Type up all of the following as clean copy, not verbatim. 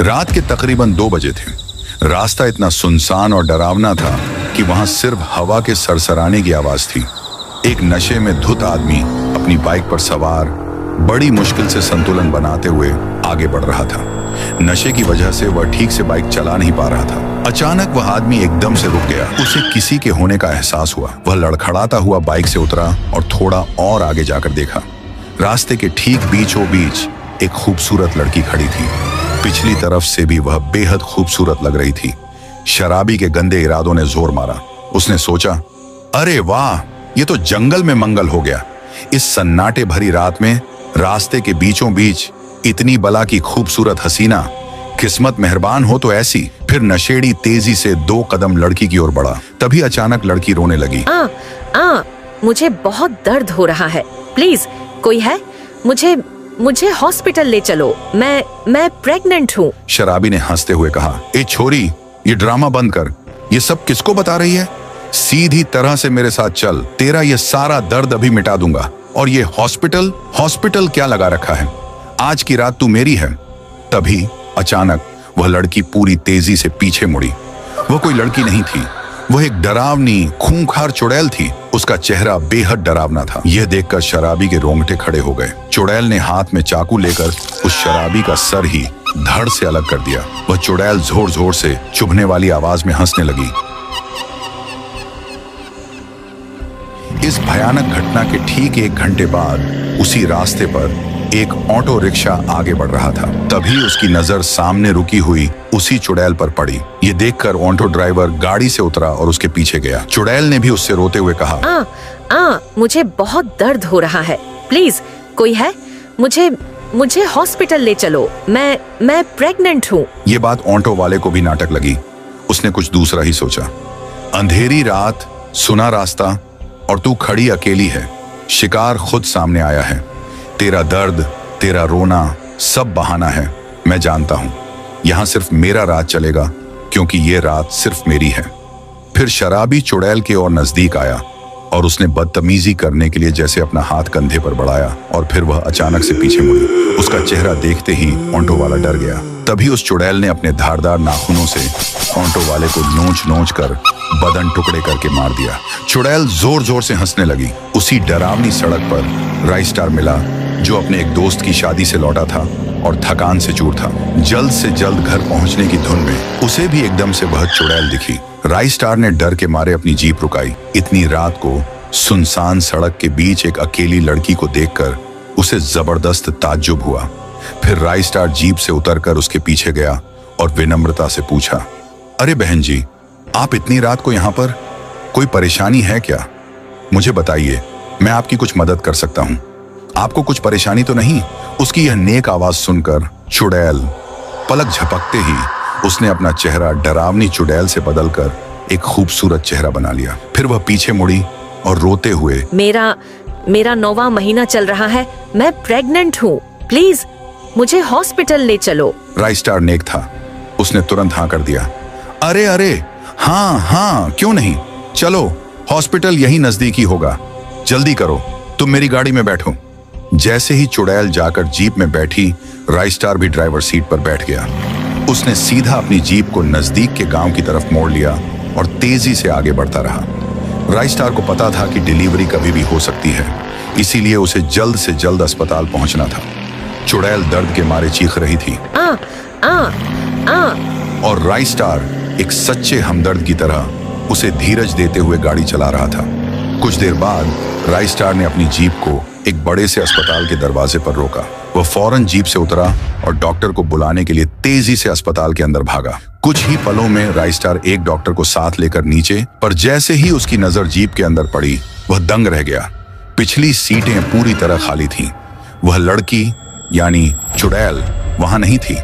रात के तकरीबन 2 बजे थे। रास्ता इतना सुनसान और डरावना था कि वहां सिर्फ हवा के सरसराने की आवाज थी। एक नशे में धुत आदमी अपनी बाइक पर सवार बड़ी मुश्किल से संतुलन बनाते हुए आगे बढ़ रहा था। नशे की वजह से वह ठीक से बाइक चला नहीं पा रहा था। अचानक वह आदमी एकदम से रुक गया। उसे किसी के होने का एहसास हुआ। वह लड़खड़ाता हुआ बाइक से उतरा और थोड़ा और आगे जाकर देखा। रास्ते के ठीक बीचों बीच एक खूबसूरत लड़की खड़ी थी। पिछली तरफ से भी वह बेहद खूबसूरत लग रही थी। शराबी के गंदे इरादों ने जोर मारा। उसने सोचा, अरे वाह, ये तो जंगल में मंगल हो गया। इस सन्नाटे भरी रात में रास्ते के बीचों बीच इतनी बला की खूबसूरत हसीना, किस्मत मेहरबान हो तो ऐसी। फिर नशेड़ी तेजी से 2 कदम लड़की की ओर बढ़ा। तभी अचानक लड़की रोने लगी। मुझे बहुत दर्द हो रहा है, प्लीज कोई है? मुझे हॉस्पिटल ले चलो, मैं प्रेग्नेंट हूँ। शराबी ने हंसते हुए कहा, ए छोरी, ये ड्रामा बंद कर। ये सब किसको बता रही है? सीधी तरह से मेरे साथ चल, तेरा ये सारा दर्द अभी मिटा दूंगा। और ये हॉस्पिटल क्या लगा रखा है? आज की रात तू मेरी है। तभी अचानक वह लड़की पूरी तेजी से पीछे मुड़ी। वह कोई लड़की नहीं थी, वह एक डरावनी खूंखार चुड़ैल थी। उसका चेहरा बेहद डरावना था। यह देखकर शराबी के रोंगटे खड़े हो गए। चुड़ैल ने हाथ में चाकू लेकर उस शराबी का सर ही धड़ से अलग कर दिया। वह चुड़ैल जोर जोर से चुभने वाली आवाज में हंसने लगी। इस भयानक घटना के ठीक 1 घंटे बाद उसी रास्ते पर एक ऑटो रिक्शा आगे बढ़ रहा था। तभी उसकी नजर सामने रुकी हुई उसी चुड़ैल पर पड़ी। ये देखकर ऑटो ड्राइवर गाड़ी से उतरा और उसके पीछे गया। चुड़ैल ने भी उससे रोते हुए कहा, मुझे बहुत दर्द हो रहा है, प्लीज कोई है? मुझे हॉस्पिटल ले चलो, मैं प्रेग्नेंट हूँ। ये बात ऑटो वाले को भी नाटक लगी। उसने कुछ दूसरा ही सोचा। अंधेरी रात, सुना रास्ता और तू खड़ी अकेली है। शिकार खुद सामने आया है। तेरा दर्द, तेरा रोना सब बहाना है। मैं जानता हूं यहां सिर्फ मेरा राज चलेगा, क्योंकि ये रात सिर्फ मेरी है। फिर शराबी चुड़ैल की ओर नजदीक आया और उसने बदतमीजी करने के लिए जैसे अपना हाथ कंधे पर बढ़ाया और फिर वह अचानक से पीछे मुड़ी। उसका चेहरा देखते ही ऑटो वाला डर गया। तभी उस चुड़ैल ने अपने धारदार नाखूनों से ऑटो वाले को नोच कर बदन टुकड़े करके मार दिया। चुड़ैल जोर जोर से हंसने लगी। उसी डरावनी सड़क पर राइस्टार मिला, जो अपने एक दोस्त की शादी से लौटा था और थकान से चूर था। जल्द से जल्द घर पहुंचने की धुन में उसे भी एकदम से वह चुड़ैल दिखी। राइस्टार ने डर के मारे अपनी जीप रुकाई। इतनी रात को सुनसान सड़क के बीच एक अकेली लड़की को देखकर उसे जबरदस्त ताज्जुब हुआ। फिर राइस्टार जीप से उतरकर उसके पीछे गया और विनम्रता से पूछा, अरे बहन जी, आप इतनी रात को यहाँ पर? कोई परेशानी है क्या? मुझे बताइए, मैं आपकी कुछ मदद कर सकता हूँ। आपको कुछ परेशानी तो नहीं? उसकी यह नेक आवाज सुनकर चुड़ैल पलक झपकते ही उसने अपना चेहरा डरावनी चुड़ैल से बदलकर एक खूबसूरत चेहरा बना लिया। फिर वह पीछे मुड़ी और रोते हुए, मेरा 9वां महीना चल रहा है, मैं प्रेग्नेंट हूँ, प्लीज मुझे हॉस्पिटल ले चलो। राइस्टार नेक था, उसने तुरंत हाँ कर दिया। अरे हाँ, क्यों नहीं, चलो, हॉस्पिटल यही नजदीकी होगा, जल्दी करो, तुम मेरी गाड़ी में बैठो। जैसे ही चुड़ैल जाकर जीप में बैठी, राइस्टार भी ड्राइवर सीट पर बैठ गया। उसने सीधा अपनी जीप को नजदीक के गांव की तरफ मोड़ लिया और तेजी से आगे बढ़ता रहा। राइस्टार को पता था कि डिलीवरी कभी भी हो सकती है, इसीलिए उसे जल्द से जल्द अस्पताल पहुंचना था। चुड़ैल दर्द के मारे चीख रही थी और राइस्टार एक सच्चे हमदर्द की तरह उसे धीरज देते हुए गाड़ी चला रहा था। कुछ देर बाद राइस्टार ने अपनी जीप को एक बड़े से अस्पताल के दरवाजे पर रोका। वह फौरन जीप से उतरा और डॉक्टर को बुलाने के लिए तेजी से अस्पताल के अंदर भागा। कुछ ही पलों में राइस्टार एक डॉक्टर को साथ लेकर नीचे, पर जैसे ही उसकी नजर जीप के अंदर पड़ी, वह दंग रह गया। पिछली सीटें पूरी तरह खाली थीं। वह लड़की यानी चुड़ैल वहां नहीं थी।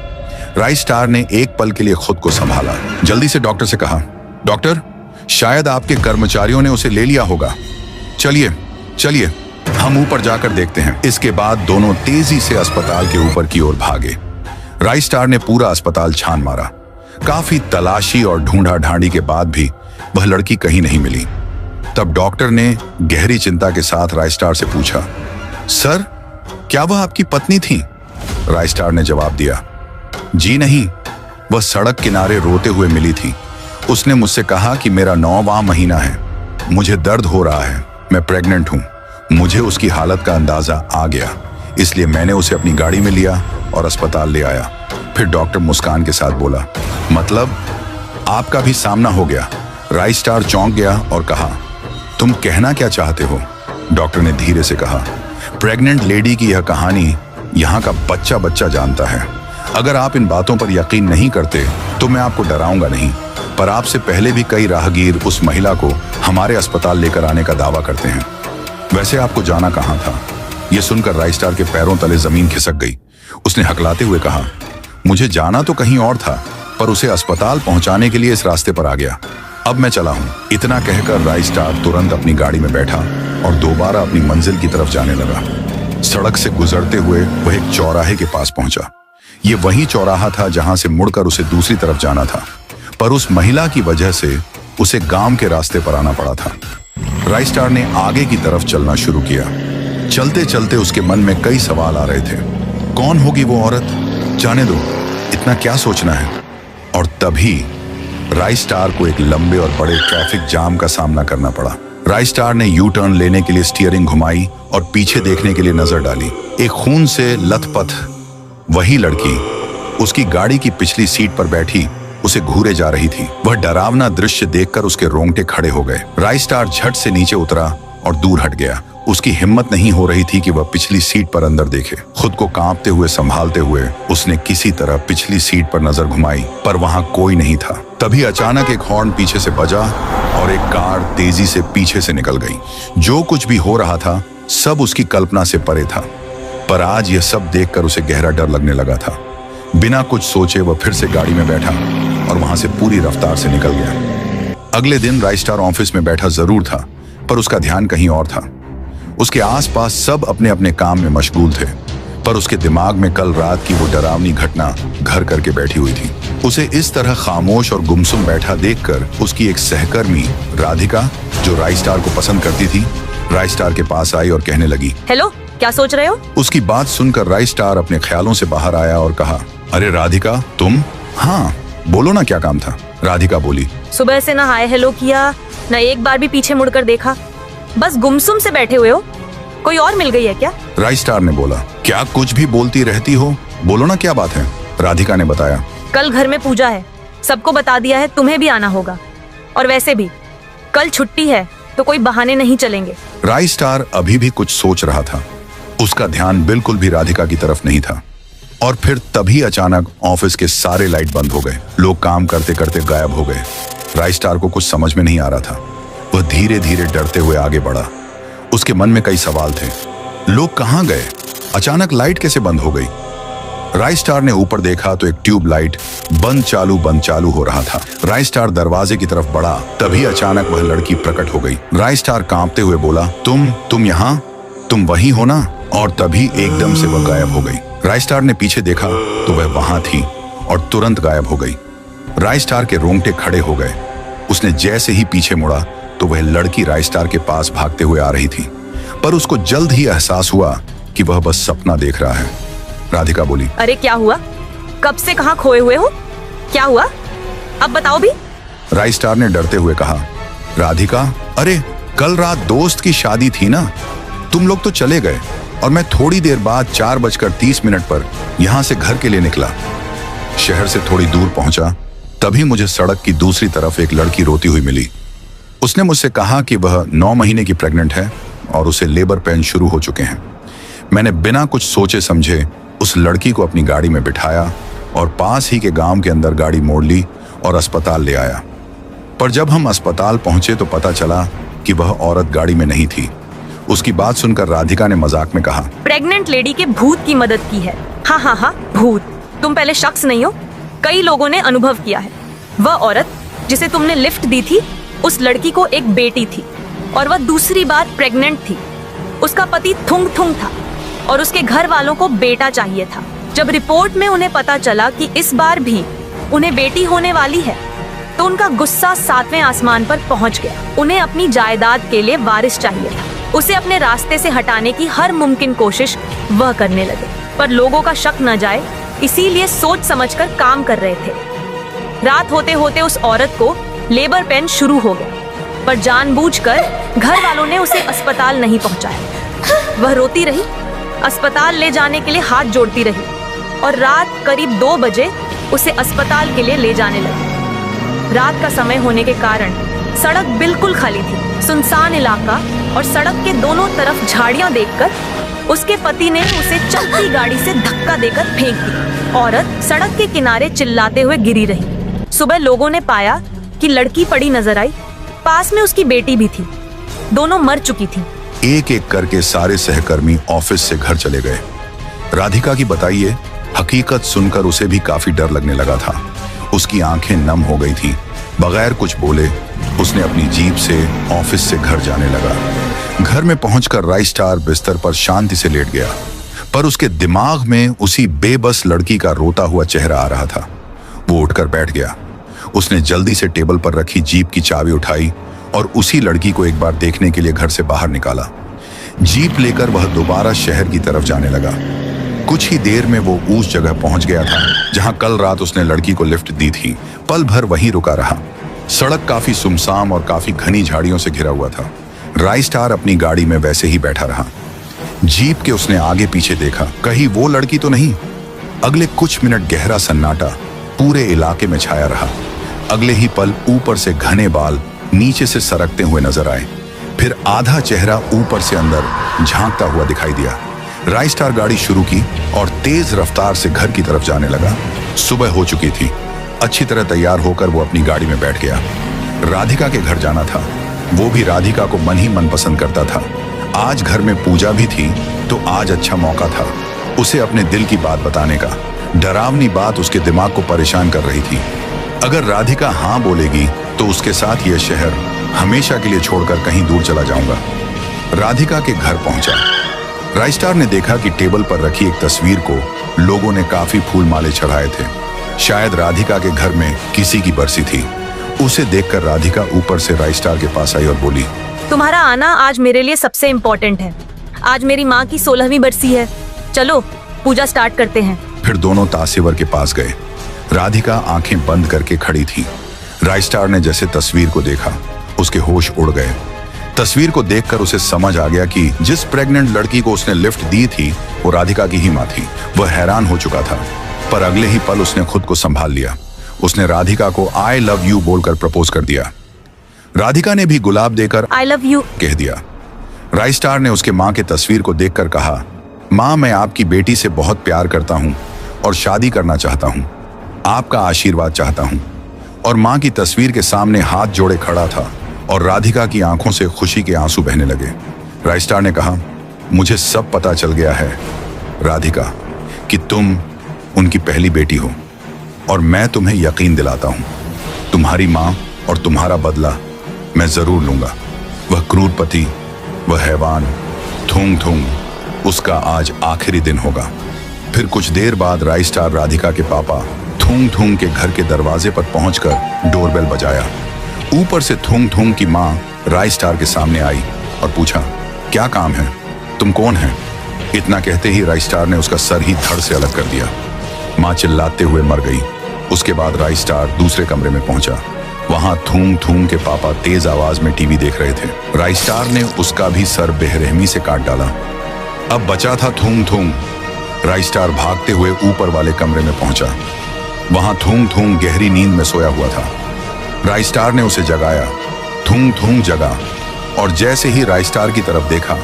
राइस्टार ने एक पल के लिए खुद को संभाला। जल्दी से डॉक्टर से कहा, डॉक्टर, शायद आपके कर्मचारियों ने उसे ले लिया होगा। चलिए हम ऊपर जाकर देखते हैं। इसके बाद दोनों तेजी से अस्पताल के ऊपर की ओर भागे। राइस्टार ने पूरा अस्पताल छान मारा। काफी तलाशी और ढूंढा ढांडी के बाद भी वह लड़की कहीं नहीं मिली। तब डॉक्टर ने गहरी चिंता के साथ राइस्टार से पूछा, सर, क्या वह आपकी पत्नी थी? राइस्टार ने जवाब दिया, जी नहीं, वह सड़क किनारे रोते हुए मिली थी। उसने मुझसे कहा कि मेरा 9वां महीना है, मुझे दर्द हो रहा है, मैं प्रेग्नेंट हूँ। मुझे उसकी हालत का अंदाजा आ गया, इसलिए मैंने उसे अपनी गाड़ी में लिया और अस्पताल ले आया। फिर डॉक्टर मुस्कान के साथ बोला, मतलब आपका भी सामना हो गया। राइस्टार चौंक गया और कहा, तुम कहना क्या चाहते हो? डॉक्टर ने धीरे से कहा, प्रेग्नेंट लेडी की यह कहानी यहाँ का बच्चा बच्चा जानता है। अगर आप इन बातों पर यकीन नहीं करते तो मैं आपको डराऊंगा नहीं, पर आपसे पहले भी कई राहगीर उस महिला को हमारे अस्पताल लेकर आने का दावा करते हैं। वैसे आपको जाना कहाँ था? यह सुनकर राइस्टार के पैरों तले जमीन खिसक गई। उसने हकलाते हुए कहा, मुझे जाना तो कहीं और था, पर उसे अस्पताल पहुंचाने के लिए इस रास्ते पर आ गया। अब मैं चला हूं। इतना कहकर राइस्टार तुरंत अपनी गाड़ी में बैठा और दोबारा अपनी मंजिल की तरफ जाने लगा। सड़क से गुजरते हुए वह एक चौराहे के पास पहुंचा। ये वही चौराहा था जहां से मुड़कर उसे दूसरी तरफ जाना था, पर उस महिला की वजह से उसे गांव के रास्ते पर आना पड़ा था। राइस्टार ने आगे की तरफ चलना शुरू किया। चलते चलते उसके मन में कई सवाल आ रहे थे। कौन होगी वो औरत? जाने दो, इतना क्या सोचना है। और तभी राइस्टार को एक लंबे और बड़े ट्रैफिक जाम का सामना करना पड़ा। राइस्टार ने यू टर्न लेने के लिए स्टीयरिंग घुमाई और पीछे देखने के लिए नजर डाली। एक खून से लथपथ वही लड़की उसकी गाड़ी की पिछली सीट पर बैठी उसे घूरे जा रही थी। वह डरावना दृश्य देखकर उसके रोंगटे खड़े हो गए। राइस्टार झट से नीचे उतरा और दूर हट गया। उसकी हिम्मत नहीं हो रही थी कि वह पिछली सीट पर अंदर देखे। खुद को कांपते हुए संभालते हुए उसने किसी तरह पिछली सीट पर नजर घुमाई, पर वहां कोई नहीं था। तभी अचानक एक हॉर्न पीछे से बजा और एक कार तेजी से पीछे से निकल गई। जो कुछ भी हो रहा था सब उसकी कल्पना से परे था, पर आज यह सब देखकर उसे गहरा डर लगने लगा था। बिना कुछ सोचे वह फिर से गाड़ी में बैठा और वहां से पूरी रफ्तार से निकल गया। अगले दिन राइस्टार ऑफिस में बैठा जरूर था, पर उसका ध्यान कहीं और था। उसके आसपास सब अपने अपने काम में मशगूल थे, पर उसके दिमाग में कल रात की वो डरावनी घटना घर करके बैठी हुई थी। उसे इस तरह खामोश और गुमसुम बैठा देखकर उसकी एक सहकर्मी राधिका, जो राइस्टार को पसंद करती थी, राइस्टार के पास आई और कहने लगी, हेलो, क्या सोच रहे हो? उसकी बात सुनकर राइस्टार अपने ख्यालों से बाहर आया और कहा, अरे राधिका, तुम? हाँ, बोलो ना, क्या काम था? राधिका बोली, सुबह से ना हाय हेलो किया, ना एक बार भी पीछे मुड़कर देखा, बस गुमसुम से बैठे हुए हो। कोई और मिल गई है क्या? राइस्टार ने बोला, क्या कुछ भी बोलती रहती हो, बोलो ना क्या बात है। राधिका ने बताया, कल घर में पूजा है, सबको बता दिया है, तुम्हें भी आना होगा। और वैसे भी कल छुट्टी है तो कोई बहाने नहीं चलेंगे। राइस्टार अभी भी कुछ सोच रहा था। उसका ध्यान बिल्कुल भी राधिका की तरफ नहीं था। और फिर तभी अचानक ऑफिस के सारे लाइट बंद हो गए। लोग काम करते करते गायब हो गए। राइस्टार को कुछ समझ में नहीं आ रहा था। वह धीरे धीरे डरते हुए आगे बढ़ा। उसके मन में कई सवाल थे। लोग कहाँ गए? अचानक लाइट कैसे बंद हो गई? राइस्टार ने ऊपर देखा तो एक ट्यूब लाइट बंद चालू हो रहा था। राइस्टार दरवाजे की तरफ बढ़ा, तभी अचानक वह लड़की प्रकट हो गई। राइस्टार कांपते हुए बोला, तुम यहाँ? तुम वही हो ना? और तभी एकदम से वह गायब हो गई। राइस्टार ने पीछे देखा तो वह वहां थी और तुरंत गायब हो गई। राइस्टार के रोंगटे खड़े हो गए। उसने जैसे ही पीछे मुड़ा तो वह लड़की राइस्टार के पास भागते हुए आ रही थी, पर उसको जल्द ही एहसास हुआ कि वह बस सपना देख रहा है। राधिका बोली, अरे क्या हुआ? कब से कहाँ खोए हुए हो? क्या हुआ? अब बताओ भी। राइस्टार ने डरते हुए कहा, राधिका, अरे कल रात दोस्त की शादी थी ना, तुम लोग तो चले गए और मैं थोड़ी देर बाद 4:30 पर यहाँ से घर के लिए निकला। शहर से थोड़ी दूर पहुंचा, तभी मुझे सड़क की दूसरी तरफ एक लड़की रोती हुई मिली। उसने मुझसे कहा कि वह 9 महीने की प्रेग्नेंट है और उसे लेबर पेन शुरू हो चुके हैं। मैंने बिना कुछ सोचे समझे उस लड़की को अपनी गाड़ी में बिठाया और पास ही के गांव के अंदर गाड़ी मोड़ ली और अस्पताल ले आया। पर जब हम अस्पताल पहुंचे तो पता चला कि वह औरत गाड़ी में नहीं थी। उसकी बात सुनकर राधिका ने मजाक में कहा, प्रेग्नेंट लेडी के भूत की मदद की है। हाँ, भूत। तुम पहले शख्स नहीं हो, कई लोगों ने अनुभव किया है। वह औरत जिसे तुमने लिफ्ट दी थी, उस लड़की को एक बेटी थी और वह दूसरी बार प्रेग्नेंट थी। उसका पति थुंग था और उसके घर वालों को बेटा चाहिए था। जब रिपोर्ट में उन्हें पता चला कि इस बार भी उन्हें बेटी होने वाली है, तो उनका गुस्सा 7वें आसमान पर पहुंच गया। उन्हें अपनी जायदाद के लिए वारिस चाहिए था। उसे अपने रास्ते से हटाने की हर मुमकिन कोशिश वह करने लगे, पर लोगों का शक न जाए इसीलिए सोच समझकर काम कर रहे थे। रात होते होते उस औरत को लेबर पेन शुरू हो गया, पर जानबूझकर घर वालों ने उसे अस्पताल नहीं पहुंचाया। वह रोती रही, अस्पताल ले जाने के लिए हाथ जोड़ती रही और रात करीब 2 बजे उसे अस्पताल के लिए ले जाने लगी। रात का समय होने के कारण सड़क बिल्कुल खाली थी। सुनसान इलाका और सड़क के दोनों तरफ झाड़ियां देखकर उसके पति ने उसे चलती गाड़ी से धक्का देकर फेंक दी। औरत सड़क के किनारे चिल्लाते हुए गिरी रही। सुबह लोगों ने पाया कि लड़की पड़ी नजर आई। पास में उसकी बेटी भी थी। दोनों मर चुकी थी। एक एक करके सारे सहकर्मी ऑफिस से घर चले गए। राधिका की बताइए हकीकत सुनकर उसे भी काफी डर लगने लगा था। उसकी आंखें नम हो गई थी। बगैर कुछ बोले उसने अपनी जीप से ऑफिस से घर जाने लगा। घर में पहुंचकर राइस्टार बिस्तर पर शांति से लेट गया, पर उसके दिमाग में उसी बेबस लड़की का रोता हुआ चेहरा आ रहा था। वो उठकर बैठ गया। उसने जल्दी से टेबल पर रखी जीप की चाबी उठाई और उसी लड़की को एक बार देखने के लिए घर से बाहर निकाला। जीप लेकर वह दोबारा शहर की तरफ जाने लगा। कुछ ही देर में वो उस जगह पहुंच गया था जहां कल रात उसने लड़की को लिफ्ट दी थी। पल भर वहीं रुका रहा। सड़क काफी सुनसान और काफी घनी झाड़ियों से घिरा हुआ था। राइस्टार अपनी गाड़ी में वैसे ही बैठा रहा। जीप के उसने आगे पीछे देखा, कहीं वो लड़की तो नहीं। अगले कुछ मिनट गहरा सन्नाटा पूरे इलाके में छाया रहा। अगले ही पल ऊपर से घने बाल नीचे से सरकते हुए नजर आए। फिर आधा चेहरा ऊपर से अंदर झांकता हुआ दिखाई दिया। राइस्टार गाड़ी शुरू की और तेज रफ्तार से घर की तरफ जाने लगा। सुबह हो चुकी थी। अच्छी तरह तैयार होकर वो अपनी गाड़ी में बैठ गया। राधिका के घर जाना था। वो भी राधिका को मन ही मन पसंद करता था। आज घर में पूजा भी थी, तो आज अच्छा मौका था उसे अपने दिल की बात बताने का। डरावनी बात उसके दिमाग को परेशान कर रही थी। अगर राधिका हाँ बोलेगी तो उसके साथ यह शहर हमेशा के लिए छोड़कर कहीं दूर चला जाऊंगा। राधिका के घर पहुंचा। राइस्टार ने देखा कि टेबल पर रखी एक तस्वीर को लोगों ने काफी फूल माले चढ़ाए थे। शायद राधिका के घर में किसी की बरसी थी। उसे देखकर राधिका ऊपर से राइस्टार के पास आई और बोली, तुम्हारा आना आज मेरे लिए सबसे इम्पोर्टेंट है। आज मेरी माँ की 16वीं बरसी है। चलो पूजा स्टार्ट करते हैं। फिर दोनों तासेवर के पास गए। राधिका आंखें बंद करके खड़ी थी। राइस्टार ने जैसे तस्वीर को देखा, उसके होश उड़ गए। तस्वीर को देखकर उसे समझ आ गया कि जिस प्रेग्नेंट लड़की को उसने लिफ्ट दी थी वो राधिका की ही माँ थी। वह हैरान हो चुका था, पर अगले ही पल उसने खुद को संभाल लिया। उसने राधिका को आई लव यू बोलकर प्रपोज कर दिया। राधिका ने भी गुलाब देकर आई लव यू कह दिया। राइस्टार ने उसके माँ की तस्वीर को देखकर कहा, माँ मैं आपकी बेटी से बहुत प्यार करता हूँ और शादी करना चाहता हूँ। आपका आशीर्वाद चाहता हूँ। और माँ की तस्वीर के सामने हाथ जोड़े खड़ा था और राधिका की आंखों से खुशी के आंसू बहने लगे। राइस्टार ने कहा, मुझे सब पता चल गया है राधिका कि तुम उनकी पहली बेटी हो और मैं तुम्हें यकीन दिलाता हूँ तुम्हारी माँ और तुम्हारा बदला मैं जरूर लूंगा। वह क्रूर पति, वह हैवान थूंग थूंग, उसका आज आखिरी दिन होगा। फिर कुछ देर बाद राइस्टार राधिका के पापा थूंग थूंग के घर के दरवाजे पर पहुंचकर डोरबेल बजाया। ऊपर से थूंग थूंग की माँ राइस्टार के सामने आई और पूछा, क्या काम है, तुम कौन है? इतना कहते ही राइस्टार ने उसका सर ही धड़ से अलग कर दिया। माँ चिल्लाते हुए मर गई। उसके बाद राइस्टार दूसरे कमरे में पहुंचा। वहां थूंग थूंग के पापा तेज आवाज में टीवी देख रहे थे। राइस्टार ने उसका भी सर बेरहमी से काट डाला। अब बचा था थूंग थूंग। राइस्टार भागते हुए ऊपर वाले कमरे में पहुंचा। वहां थूंग थूंग गहरी नींद में सोया हुआ था। राइस्टार ने उसे जगाया। थूंग थूंग जगा और जैसे ही राइस्टार की तरफ देखा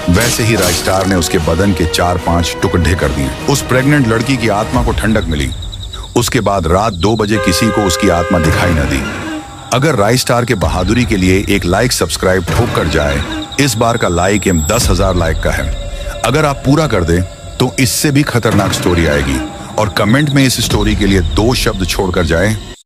वैसे ही राइस्टार ने उसके बदन के 4-5 टुकड़े कर दिए। उस प्रेग्नेंट लड़की की आत्मा को ठंडक मिली। उसके बाद रात 2 बजे किसी को उसकी आत्मा दिखाई न दी। अगर राइस्टार के बहादुरी के लिए एक लाइक सब्सक्राइब ठोक कर जाए, इस बार का लाइक एम 10,000 लाइक का है। अगर आप पूरा कर दें तो इससे भी खतरनाक स्टोरी आएगी और कमेंट में इस स्टोरी के लिए 2 शब्द छोड़कर जाएं।